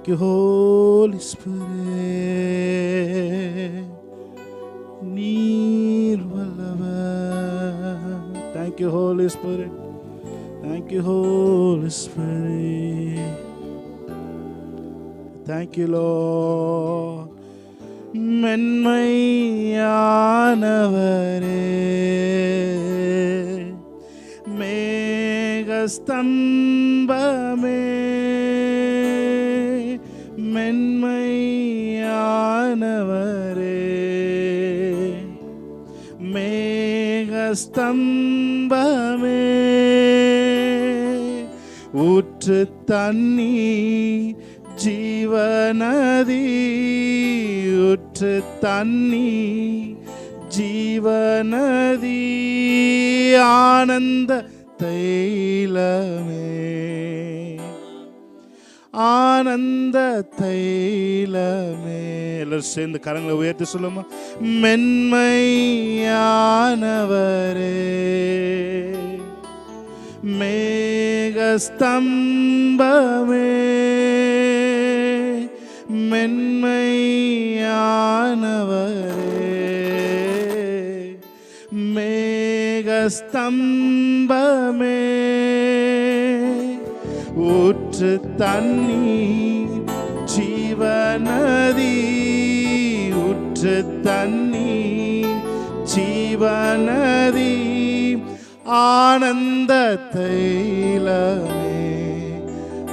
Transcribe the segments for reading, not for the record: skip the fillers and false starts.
Thank you, Holy Spirit. நீர் வல்லவர். Thank you, Holy Spirit. Thank you, Holy Spirit. Thank you, Lord. மென்மையானவரே, மேகஸ்தம்பமே, மென்மையானவரே, மேகஸ்தம்பமே, ஊற்று தண்ணி ஜீவநதி, ஊற்று தண்ணி ஜீவநதி, ஆனந்த தைலமே, ஆனந்த தைலமே. எல்லாரும் சேர்ந்து கரங்களை உயர்த்தி சொல்லுமா. மென்மையானவரே, மேகஸ்தம்பமே, மென்மையானவரே, மேகஸ்தம்பமே, ஊற்று தண்ணீர் ஜீவநதி, ஊற்று தண்ணீர் ஜீவநதி, ஆனந்த தைலமே,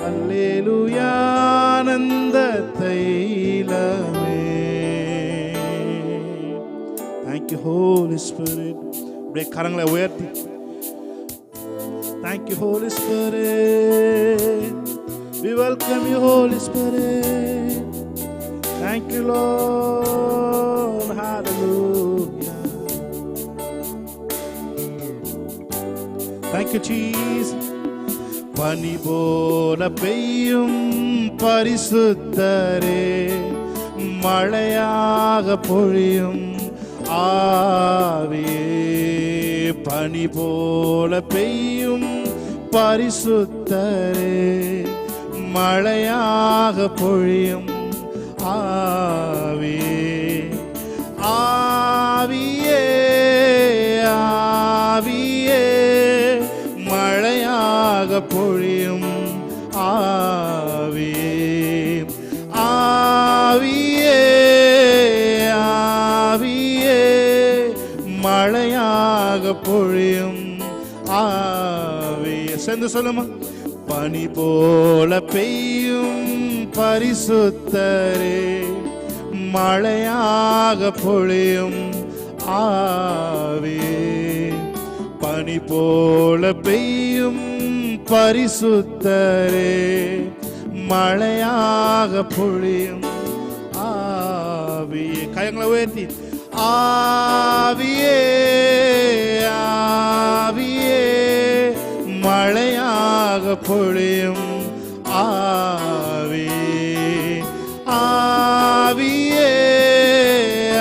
அல்லேலூயா, ஆனந்த தைலமே. Thank you, Holy Spirit. அப்படியே கரங்களை உயர்த்தி. Thank you, Holy Spirit. We welcome you, Holy Spirit. Thank you, Lord. Hallelujah. Thank you, Jesus. பனி போல பெய்யும் பரிசுத்தரே, மழையாக பொழியும் ஆவியே, பனி போல பெய்யும் பரிசுத்தரே, மழையாக பொழியும் ஆவியே, ஆவியே, ஆவியே, மழையாக பொழியும் ஆவியே, ஆவியே, ஆவியே, மழையாக பொழியும் ஆவியே. சேர்ந்து சொல்லுமா. பனி போல பெய்யும் பரிசுத்தரே, மழையாக பொழியும் ஆவியே, பனி போல பெய்யும் பரிசுத்தரே, மழையாக பொழியும் ஆவியே. கைகளை உயர்த்தி. ஆவியே, ஆவியே, மழையாக பொழியும் ஆவியே, ஆவியே,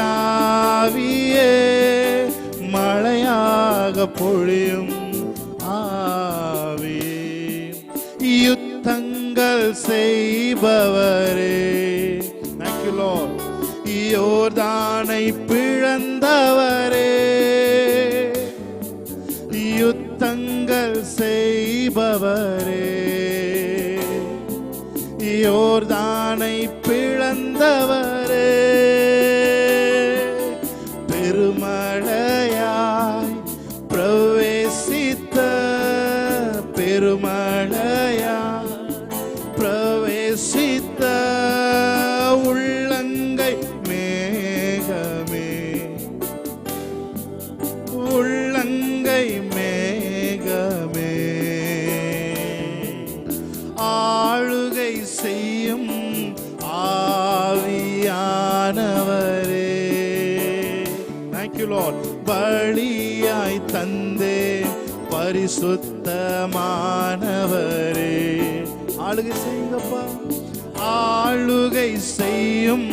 ஆவியே, மழையாக பொழியும் ஆவியே, யுத்தங்கள் செய்பவரே. Thank you, Lord. யோர்தானை பிளந்தவரே, யுத்தங்கள் செய்பவரே, யோர்தானை பிளந்தவரே, பெருமழையாய் பிரவேசித்த, பெருமழையாய் பிரவேசித்த உள்ளங்கை மேகமே, உள்ளங்கை மேகமே, ஆளுகை செய்யும் ஆவியானவரே. Thank you, Lord. பலியாய் தந்தே பரிசுத்தமானவரே, ஆளுகை செய்யுங்கப்பா, ஆளுகை செய்யும்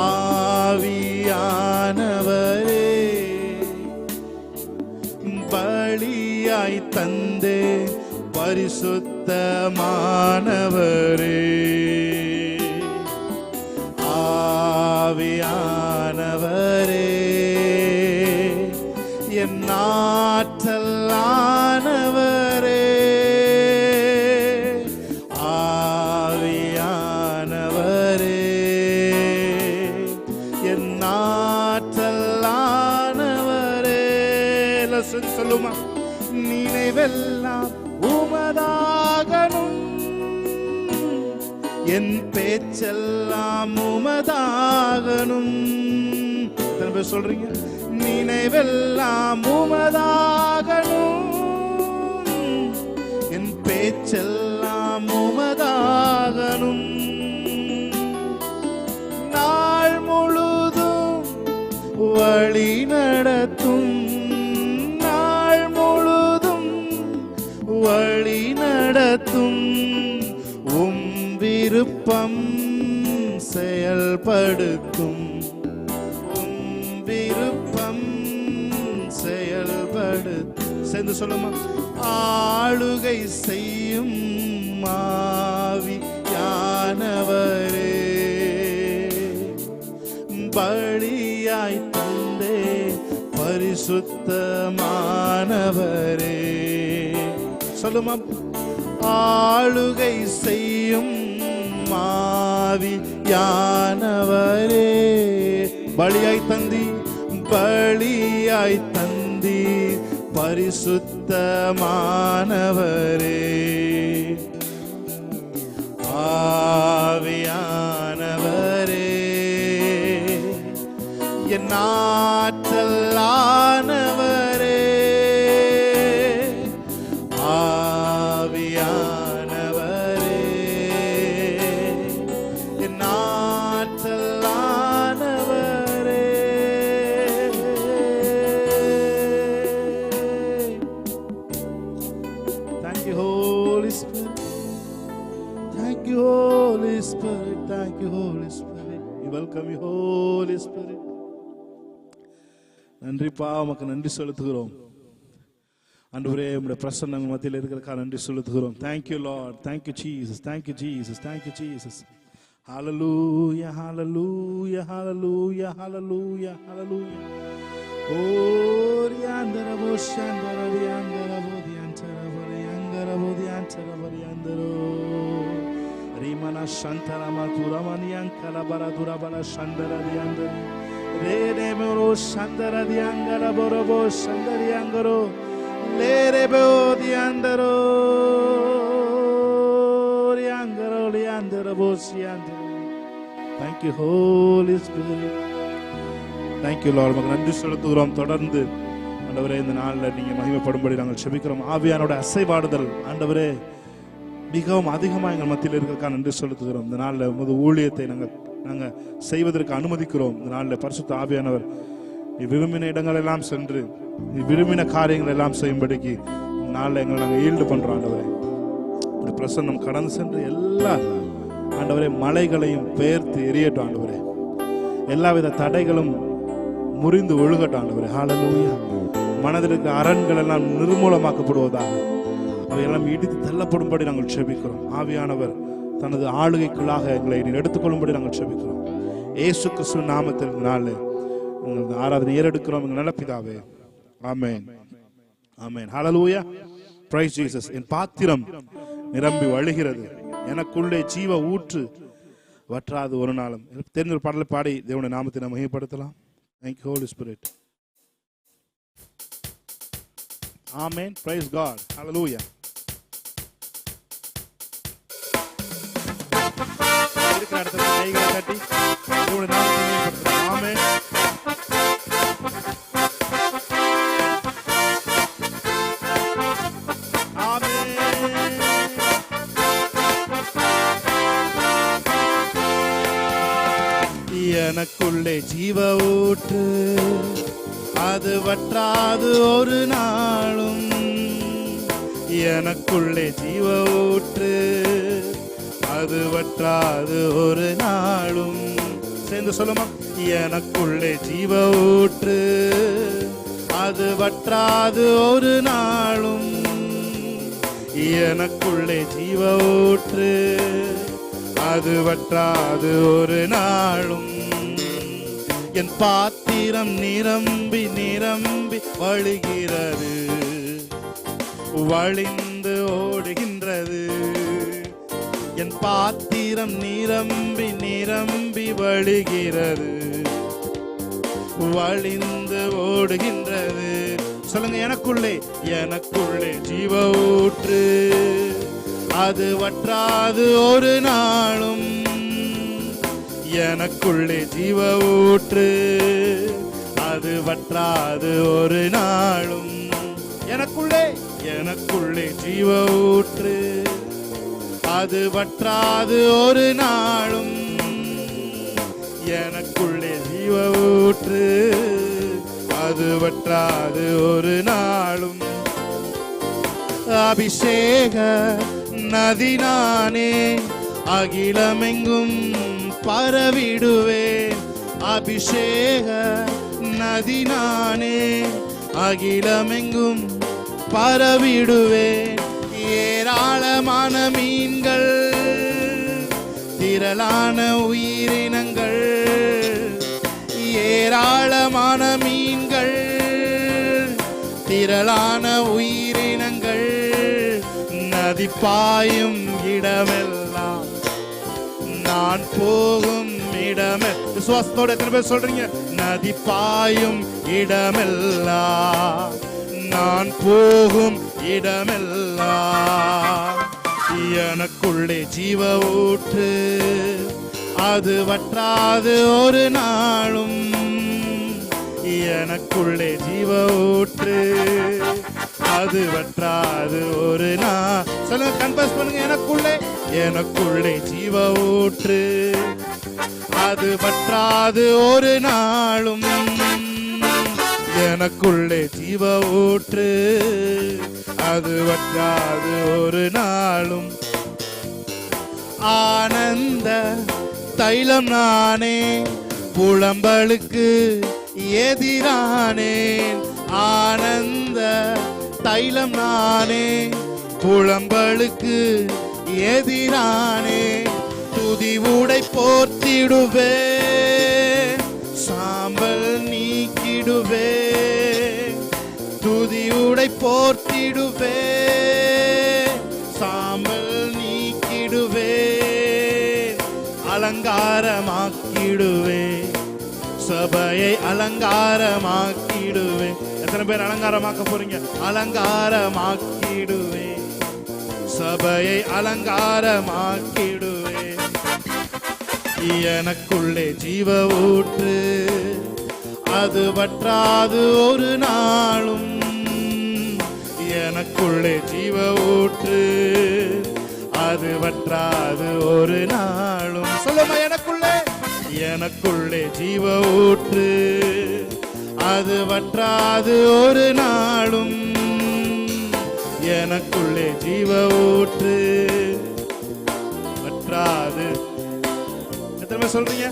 ஆவியானவரே, பலியாய் தந்தே பரிசுத்தமானவரே. ஆவியானவரே என் ஆற்றலானவரே, ஆவியானவரே என் ஆற்றலானவரே. சொல்லுமா, நினைவெல்லாம் உமதாகணும், என் பேச்செல்லாம் உமதாகணும். எத்தனை பேர் சொல்றீங்க? நினைவெல்லாம் உமதாகணும், என் பேச்செல்லாம் உமதாகணும். நாள் முழுதும் வழி நடத்தும், நாள் முழுதும் வழி நடத்தும், உம் விருப்பம் செயல்படுத்தும், உம் விருப்பம் செயல்படுத்தும். சேர்ந்து சொல்லுமா, ஆளுகை செய்யும் ஆவியானவரே, பலியாய் தந்தே பரிசுத்தமானவரே. சொல்லுமா, ஆளுகை செய்யும் ஆவியானவரே, பலியாய் தந்தி, பலியாய் தந்தி பரிசுத்தமானவரே, ஆவியானவரே என் ஆற்றலானவரே, ஆவியானவரே என் ஆற்றலானவரே. Thank you, Holy Spirit. Thank you, Holy Spirit. Thank you, Holy Spirit. We welcome you, Holy Spirit. நன்றிப்பா, உமக்கு நன்றி செலுத்துகிறோம் ஆண்டவரே. உம்முடைய பிரசன்னம் மத்தியில் இருக்கிறதுக்காக நன்றி செலுத்துகிறோம். Thank you, Lord. Thank you, Jesus. Thank you, Jesus. Thank you, Jesus. Hallelujah, hallelujah, hallelujah, hallelujah, hallelujah. Oh, riandara boshandara riandara bodiantara boriangara bodiantara boriandaro. Rimana shantara matura maniankala baradura bala shandara riandara. Re moro shandara diangara borobo shandari angaro. Le bo diandaro riangaro riandara bosiandaro. Thank you, Holy Spirit. Thank you, Lord. உமக்கு நன்றி செலுத்துகிறோம். தொடர்ந்து ஆண்டவரே இந்த நாளில் நீங்க மகிமைப்படும்படி நாங்கள் செபிக்கிறோம். ஆவியானோட அசைவாடுதல் ஆண்டவரே மிகவும் அதிகமாக எங்கள் மத்தியில் இருக்கிறதுக்காக நன்றி செலுத்துகிறோம். இந்த நாளில் உமது ஊழியத்தை நாங்கள் செய்வதற்கு அனுமதிக்கிறோம். இந்த நாளில் பரிசுத்த ஆவியானவர் நீ விரும்பின இடங்கள் எல்லாம் சென்று நீ விரும்பின காரியங்கள் எல்லாம் செய்யும்படிக்கு இந்த நாளில் எங்களை நாங்கள் ஈல்டு பண்றோம். ஆண்டவரே ஒரு பிரசன்னம் கடந்து சென்று எல்லா ஆண்டவரே மலைகளையும் பெயர்த்து எரியட்டும். ஆண்டவரே எல்லாவித தடைகளும் முறிந்து ஒழுகட்டும். ஆண்டவரே ஹல்லேலூயா. மனதில் இருக்கிற அரண்கள் எல்லாம் நிர்மூலமாக்கப்படுவதாக, அவையெல்லாம் இடித்து தள்ளப்படும்படி நாங்கள் செபிக்கிறோம். ஆவியானவர் தனது ஆளுகைக்குள்ளாக எங்களை எடுத்துக்கொள்ளும்படி நாங்கள் செபிக்கிறோம். இயேசு கிறிஸ்துவின் நாமத்தில் நாளே ஆராதனை ஏறெடுக்கிறோம் எங்கள் நல்ல பிதாவே. ஆமென், ஆமென், ஹல்லேலூயா. Price Jesus. என் பாத்திரம் நிரம்பி வழிகிறது, எனக்குள்ளே ஜீவ ஊற்று வற்றாது ஒரு நாளும். தெரிஞ்ச ஒரு பாடலை பாடி தேவனுடைய நாமத்தை நாம் மகிமைப்படுத்தலாம். Thank you, Holy Spirit. Amen. Praise God. Hallelujah. இருக்கிற இடத்துல கைகளை தட்டி தேவனுடைய நாமத்தை மகிமைப்படுத்தலாம். ஆமென். எனக்குள்ளே ஜீவ ஊற்று அது வற்றாது ஒரு நாளும், எனக்குள்ளே ஜீவ ஊற்று அது வற்றாது ஒரு நாளும். சேர்ந்து சொல்லுமா, எனக்குள்ளே ஜீவ ஊற்று அது வற்றாது ஒரு நாளும், எனக்குள்ளே ஜீவ ஊற்று அது வற்றாது ஒரு நாளும். என் பாத்திரம் நிரம்பி நிரம்பி வழிகிறது, வழிந்து ஓடுகின்றது. என் பாத்திரம் நிரம்பி நிரம்பி வழிகிறது, வழிந்து ஓடுகின்றது. சொல்லுங்க, எனக்குள்ளே எனக்குள்ளே ஜீவ ஊற்று, அது வற்றாது ஒரு நாளும். எனக்குள்ளே ஜீவ ஊற்று, அது வற்றாது ஒரு நாளும். எனக்குள்ளே எனக்குள்ளே ஜீவ ஊற்று, அது வற்றாது ஒரு நாளும். எனக்குள்ளே ஜீவ ஊற்று, அது வற்றாது ஒரு நாளும். அபிஷேக நதி நானே, அகிலமெங்கும் பரவிடுவேன். அபிஷேக நதி நானே, அகிலமெங்கும் பரவிடுவேன். ஏராளமான மீன்கள், திரளான உயிரினங்கள், ஏராளமான மீன்கள், திரளான உயிரினங்கள், நதி பாயும் இடமெல்லாம், நான் போகும் இடமே. விசுவாசத்தோட எத்தனை பேர் சொல்றீங்க? நதி பாயும் இடமெல்லாம், நான் போகும் இடமெல்லாம். எனக்குள்ளே ஜீவ ஊற்று, அது வற்றாது ஒரு நாளும். எனக்குள்ளே ஜீவ ஊற்று, அது வற்றாது ஒரு நாள். சொல்லுங்க, கன்ஃபஸ் பண்ணுங்க. எனக்குள்ளே எனக்குள்ளே ஜீவ ஊற்று, அது வற்றாது ஒரு நாளும். எனக்குள்ளே ஜீவ ஊற்று, அது வற்றாது ஒரு நாளும். ஆனந்த தைலம் நானே, புலம்பலுக்கு எதிரானேன். ஆனந்த தைலம் நானே, புலம்பலுக்கு எதிரானே. துதி உடை போர்த்திடுவேன், சாம்பல் நீக்கிடுவேன். துதி உடை போர்த்திடுவேன், சாம்பல் நீக்கிடுவேன். அலங்காரமாக்கிடுவேன், சபையை அலங்காரமாக்கிடுவேன். எத்தனை பேர் அலங்காரமாக்க போறீங்க? அலங்காரமாக்கிடுவேன், சபையை அலங்காரமாக்கிடுவேன். எனக்குள்ளே ஜீவ ஊற்று, அது வற்றாது ஒரு நாளும். எனக்குள்ளே ஜீவ ஊற்று, அது வற்றாது ஒரு நாளும். சொல்லுமா, எனக்குள்ளே எனக்குள்ளே ஜீவ ஊற்று, அது வற்றாது ஒரு நாளும். எனக்குள்ளே ஜீவ ஊற்று, வற்றாது. எத்தனை பேர் சொல்றீங்க?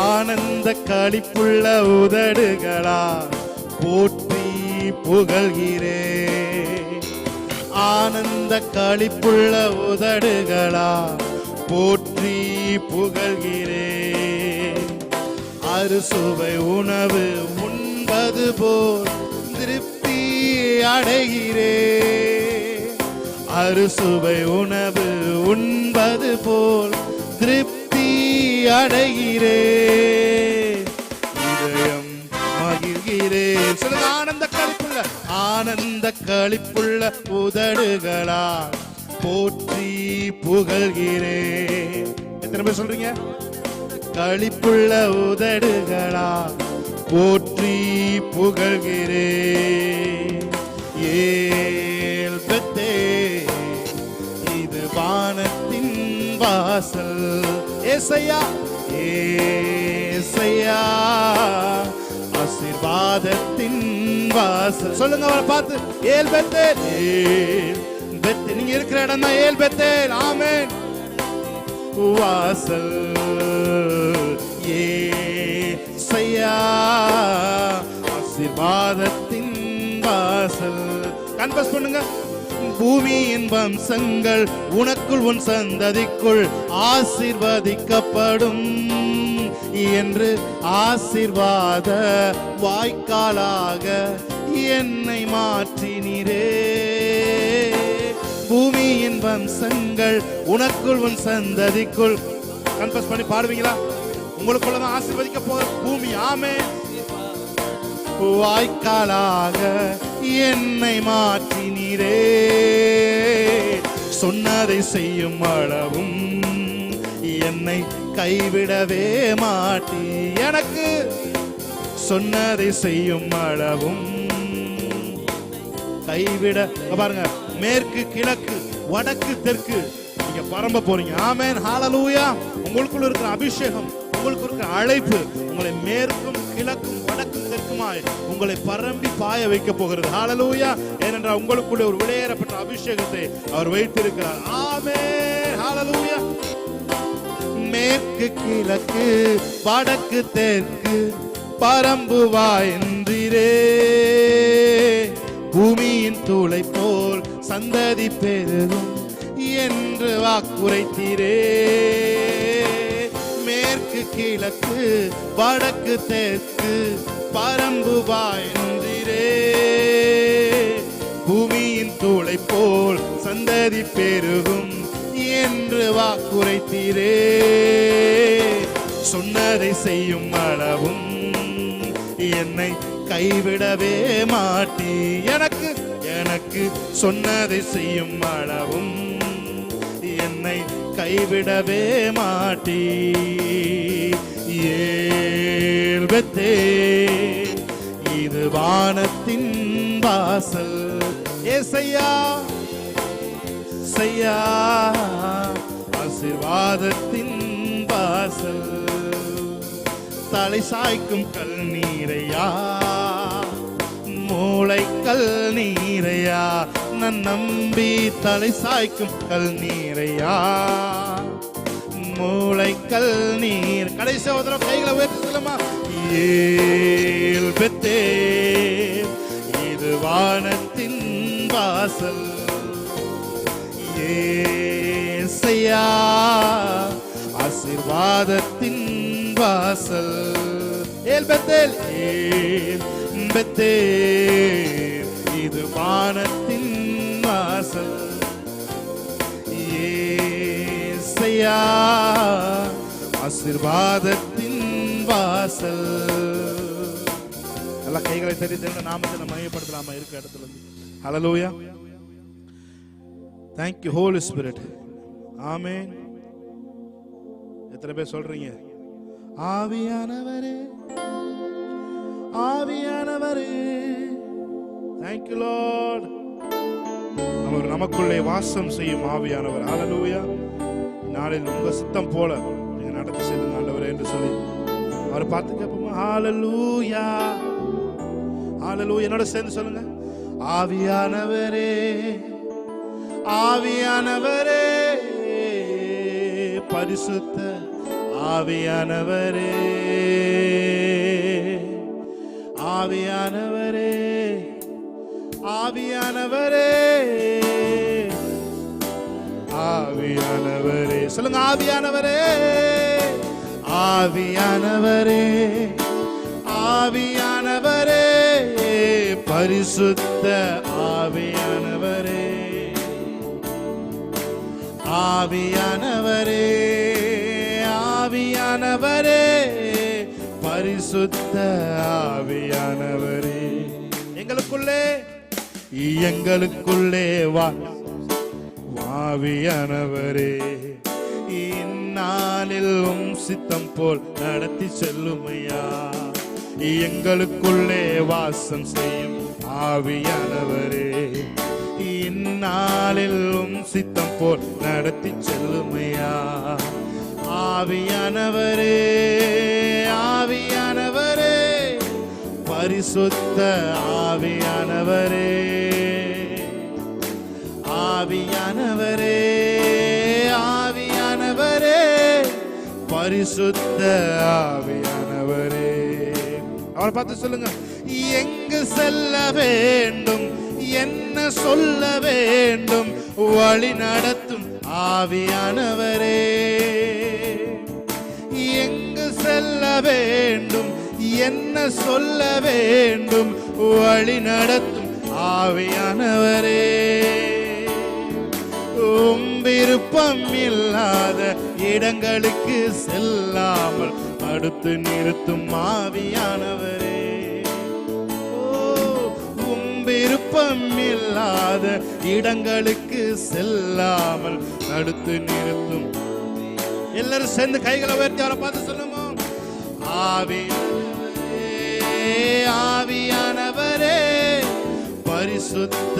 ஆனந்த களிப்புள்ள உதடுகளா போற்றி புகழ்கிறேன். ஆனந்த களிப்புள்ள உதடுகளா போற்றி புகழ்கிறேன். அறுசுவை உணவு உண்பது போல் திருப்தி அடைகிறேன். அறுசுவை உணவு உண்பது போல் திருப்தி அடைகிறேன். இதயம் மகிழ்கிறேன். சொல்லுங்க, ஆனந்த களிப்புள்ள ஆனந்த களிப்புள்ள உதடுகளா போற்றி புகழ்கிறேன். எத்தனை பேர் சொல்றீங்க? களிப்புள்ள உதடுகளா போற்றி புகழ்கிறேன். ஏல் பெத்தேல், இது வானத்தின் வாசல். ஏசையா ஏசையா, ஆசீர்வாதத்தின் வாசல். சொல்லுங்க அவரை பார்த்து, ஏல் பெத்தேல். ஏல் பெத்தேல், நீங்க இருக்கிற இடம் தான் ஏல் பெத்தேல். ஆமென். வாசல் ஏசையா, ஆசீர்வாதத்தின் வாசல். கன்ஃபஸ் பண்ணுங்க. பூமியின் வம்சங்கள் உனக்குள் உன் சந்ததிக்குள் ஆசீர்வதிக்கப்படும். என்று ஆசீர்வாத வாய்க்காலாக என்னை மாற்றினீரே. பூமியின் வம்சங்கள் உனக்குள் உன் சந்ததிக்குள், கன்ஃபஸ் பண்ணி பாடுவீங்களா? உங்களுக்குள்ளதான் ஆசீர்வதிக்க போற பூமி. ஆமே. வாய்க்காலாக என்னை மாற்றினீரே. சொன்னதை செய்யும் அளவும் என்னை கைவிடவே மாட்டி. எனக்கு சொன்னதை செய்யும் அளவும் கைவிட பாருங்க. மேற்கு கிழக்கு வடக்கு தெற்கு நீங்க பரம்ப போறீங்க. ஆமென். ஹல்லேலூயா. உங்களுக்குள்ள இருக்கிற அபிஷேகம், உங்களுக்கு இருக்கிற அழைப்பு உங்களை மேற்கும் கிழக்கும் வடக்கும் தெற்குமாய் உங்களை பரம்பி பாய வைக்க போகிறது. ஹல்லேலூயா. ஏனென்றால் உங்களுக்குள்ள ஒரு விலையேறப்பட்ட அபிஷேகத்தை அவர் வைத்திருக்கிறார். ஆமென். ஹல்லேலூயா. மேற்கு கிழக்கு வடக்கு தெற்கு பரம்புவாய் என்றீரே. பூமியின் தூளை போல் சந்ததி பெருகும் என்று வாக்குரைத்தீரே. மேற்கு கிழக்கு வடக்கு தெற்கு பரம்புவாய் என்றீரே. பூமியின் தூளை போல் சந்ததி பெருகும் என்று வாக்குரைத்தீரே. சொன்னதை செய்யும் அளவும் என்னை கைவிடவே மாட்டி. எனக்கு எனக்கு சொன்னதை செய்யும் அளவும் என்னை கைவிடவே மாட்டி. ஏல் பெத்தேல் இது வானத்தின் வாசல். ஏசையா செய்யா ஆசீர்வாதத்தின் வாசல். தலை சாய்க்கும் கல் நீரையா, மூளை கல் நீரையா, நான் நம்பி தலை சாய்க்கும் கல் நீரையா, மூளை கல் நீர். கடைசி ஒரு கைகளை உயர்த்தி சொல்லுமா? ஏல் பெத்தேல் இது வானத்தின் வாசல். ஏசையா ஆசீர்வாதத்தின் வாசல். ஏல் பெத்தேல் ஏல் பெத்தேல் இது வானத்தின் வாசல். ஏசையா ஆசீர்வாதத்தின் வாசல். எல்லா கைகளை தெரிந்து நாமத்தை மகிமைப்படுத்தலாமா இருக்க இடத்துல இருந்து. ஹல்லேலூயா. Thank you Holy Spirit. ஆமென். எத்தனை பேர் சொல்றீங்க? ஆவியானவரே ஆவியானவரே. Thank you Lord. அவர் நமக்குள்ளே வாசம் செய்யும் ஆவியானவர். ஹல்லேலூயா. நாளில் உங்க சித்தம் போல நீங்க நடத்தி செல்லுங்க ஆண்டவரே என்று சொல்லி அவரை பார்த்து கேட்போமா? ஹல்லேலூயா. ஹல்லேலூயா. என்னோட சேர்ந்து சொல்லுங்க. ஆவியானவரே ஆவியானவரே பரிசுத்த ஆவியானவரே ஆவியானவரே ஆவியானவரே ஆவியானவரே. சொல்லுங்க. ஆவியானவரே ஆவியானவரே ஆவியானவரே பரிசுத்த ஆவியானவரே ஆவியானவரே ஆவியானவரே பரிசுத்த ஆவியானவரே. எங்களுக்குள்ளே எங்களுக்குள்ளே வா ஆவியானவரே. இந்நாளில் சித்தம் போல் நடத்தி செல்லுமையா. எங்களுக்குள்ளே வாசம் செய்யும் ஆவியானவரே. இந்நாளில் சித்தம் போல் நடத்தி செல்லுமையா. ஆவியானவரே ஆவியானவரே பரிசுத்த ஆவியானவரே ஆவியானவரே ஆவியானவரே பரிசுத்த ஆவியானவரே. அவரை பார்த்து சொல்லுங்க. எங்கு செல்ல வேண்டும், என்ன சொல்ல வேண்டும், வழி நடத்தும் ஆவியானவரே. எங்கு செல்ல வேண்டும், என்ன சொல்ல வேண்டும், வழி நடத்தும் ஆவியானவரே. விருப்பம் இல்லாத இடங்களுக்கு செல்லாமல் தடுத்து நிறுத்தும் ஆவியானவரே. விருப்பம் இல்லாத இடங்களுக்கு செல்லாமல் தடுத்து நிறுத்தும். எல்லாரும் சேர்ந்து கைகளை உயர்த்தி அவரை பார்த்து சொல்லுமா, ஆவியானவரே, ஆவியானவரே, பரிசுத்த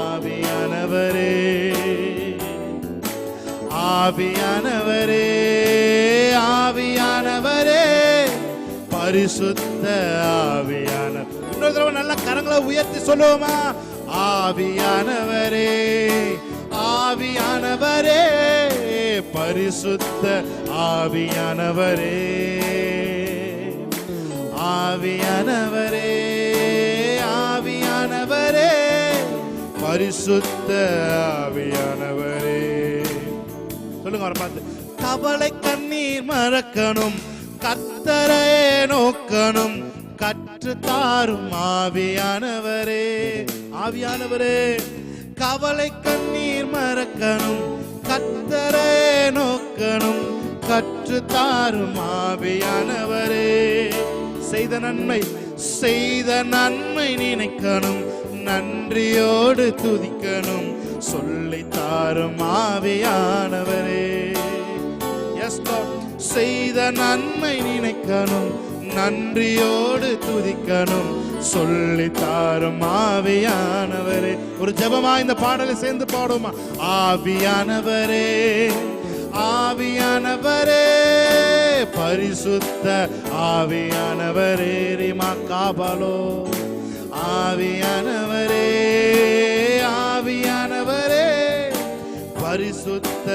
ஆவியானவரே, ஆவியானவரே, ஆவியானவரே, பரிசுத்த ஆவியானவர். இன்னொரு தடவை நல்ல கரங்களை உயர்த்தி சொல்லுவோமா, ஆவியானவரே, ஆவியானவரே, பரிசுத்த ஆவியானவரே, ஆவியானவரே, ஆவியானவரே, பரிசுத்த ஆவியானவரே. சொல்லுங்க அவரை பார்த்து. கவலை கண்ணீர் மறக்கணும், கர்த்தரை நோக்கணும், கற்று தாரும் ஆவியானவரே. ஆவியானவரே, கவலை கண்ணீர் மறக்கணும், கர்த்தரை நோக்கணும், கற்று தாரும் ஆவியானவரே. செய்த நன்மை நினைக்கணும், நன்றியோடு துதிக்கணும், சொல்லி தாரும் ஆவியானவரே. Yes Lord. செய்த நன்மை நினைக்கணும், நன்றியோடு துதிக்கணும், சொல்லி தாரும் ஆவியானவரே. ஒரு ஜெபமா இந்த பாடலை சேர்ந்து பாடுமா, ஆவியானவரே, ஆவியானவரே, பரிசுத்த ஆவியானவரே, ரிமா காபாலோ, ஆவியானவரே, ஆவியானவரே, பரிசுத்த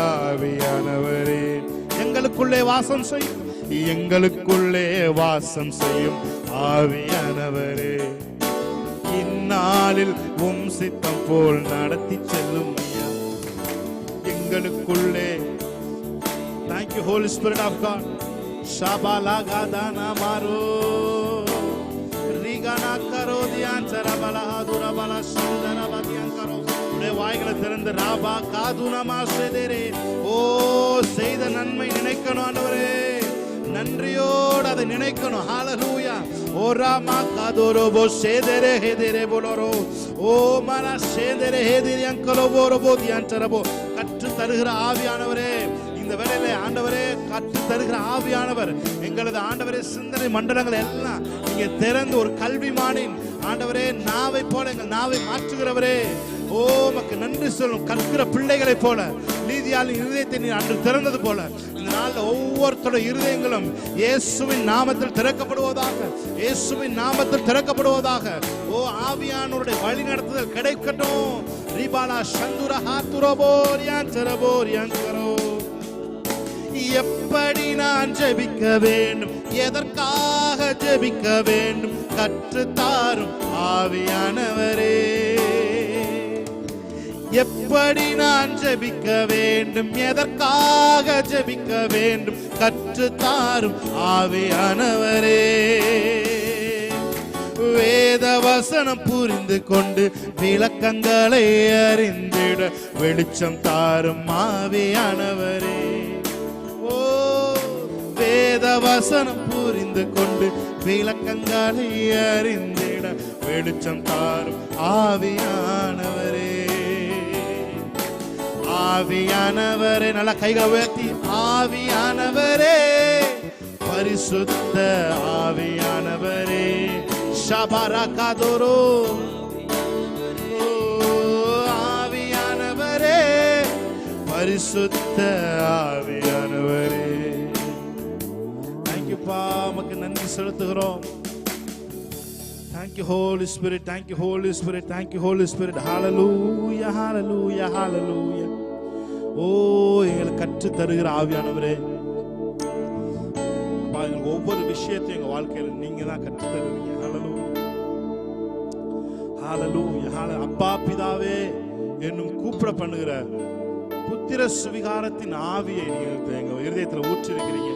ஆவியானவரே. எங்களுக்குள்ளே வாசம் செய்யும், எங்களுக்குள்ளே வாசம் செய்யும் ஆவியானவரே. இந்நாளில் உம் சித்தம் போல் நடத்தி செல்லும் எங்களுக்குள்ளே. Thank you Holy Spirit of God. Shabala gadana maro rigana karo dianchara bala adura bala shandara badiyan karo. உடைய வாய்களை திறந்து ராபா காதுனா மாசேதரே. ஓ, செய்த நன்மை நினைக்கணும் ஆண்டவரே, நன்றியோடு அதை நினைக்கணும். ஹalleluya. ஓ ராமா காதோரோபோ சேதரே ஹேதரே போலரோ. ஓ மனா சேதரே ஹேதிரி அங்கலோ போரோபோ தியான்சரபோ. கற்று தருகிற ஆவியானவரே, இந்த வேளையில ஆண்டவரே கற்று தருகிற ஆவியானவர், எங்களது ஆண்டவரே சிந்தனை மண்டலங்கள் எல்லாம் நீங்க திறந்து ஒரு கல்விமானின் ஆண்டவரே நாவை போல எங்கள் நாவை மாற்றுகிறவரே. ஓ, உமக்கு நன்றி சொல்லும். கற்கிற பிள்ளைகளை போல லீதியாளின் இருதயத்தை நீ அன்று திறந்தது போல இந்த நாளில் ஒவ்வொருத்தோட இருதயங்களும் இயேசுவின் நாமத்தில் திறக்கப்படுவதாக, இயேசுவின் நாமத்தில் திறக்கப்படுவதாக. ஓ, ஆவியானவருடைய வழி நடத்துதல் கிடைக்கட்டும். ரிபாலா சந்துரா ஹாத்துரோபோரியான் சரபோரியான் கரோ. எப்படி நான் ஜெபிக்க வேண்டும், எதற்காக ஜெபிக்க வேண்டும், கற்று தாரும் ஆவியானவரே. எப்படி நான் ஜெபிக்க வேண்டும், எதற்காக ஜெபிக்க வேண்டும், கற்று தாரும் ஆவியானவரே. வேத வசனம் புரிந்து கொண்டு விளக்கங்களை அறிந்திட வெளிச்சம் தாரும் ஆவியானவரே. வேத வசனம் புரிந்து கொண்டு விளக்கங்களை அறிந்திட வெளிச்சம் தாரும் ஆவியானவரே. ஆவியானவரே, நல்ல கைகளை உயர்த்தி, ஆவியானவரே, பரிசுத்த ஆவியானவரே. ஷபரா காதோரோ. ஆவியானவரே, பரிசுத்த ஆவியானவரே. தேங்க்யூப்பா, உமக்கு நன்றி செலுத்துகிறோம். Thank you Holy Spirit, thank you Holy Spirit, thank you Holy Spirit. Hallelujah, hallelujah, hallelujah. ஓ, எங்களுக்கு கற்று தருகிற ஆவியானவரே, ஒவ்வொரு விஷயத்தையும் எங்க வாழ்க்கையில நீங்க தான் கற்று தருவீங்க. ஹalleluya, ஹalleluya, ஹalleluya. அப்பா பிதாவே என்னும் கூப்பிட பண்ணுகிற புத்திர சுவிகாரத்தின் ஆவியை நீங்க எங்க இருதயத்துல ஊற்றி இருக்கிறீங்க.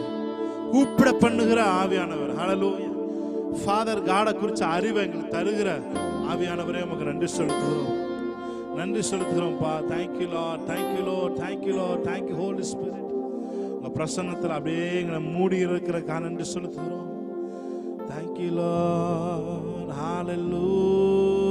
கூப்பிட பண்ணுகிற ஆவியானவர். ஹல்லேலூயா. ஃபாதர் காடை குறிச்ச அறிவை எங்களுக்கு தருகிற ஆவியானவரே உமக்கு நன்றி செலுத்துகிறோம். நன்றி செலுத்துகிறோம்ப்பா. Thank you Lord, thank you Lord, thank you Lord, thank you Holy Spirit. உங்க பிரசன்னத்தில் அப்படியே எங்களை மூடி இருக்கிற நன்றி செலுத்துகிறோம். Thank you Lord. ஹல்லேலூயா.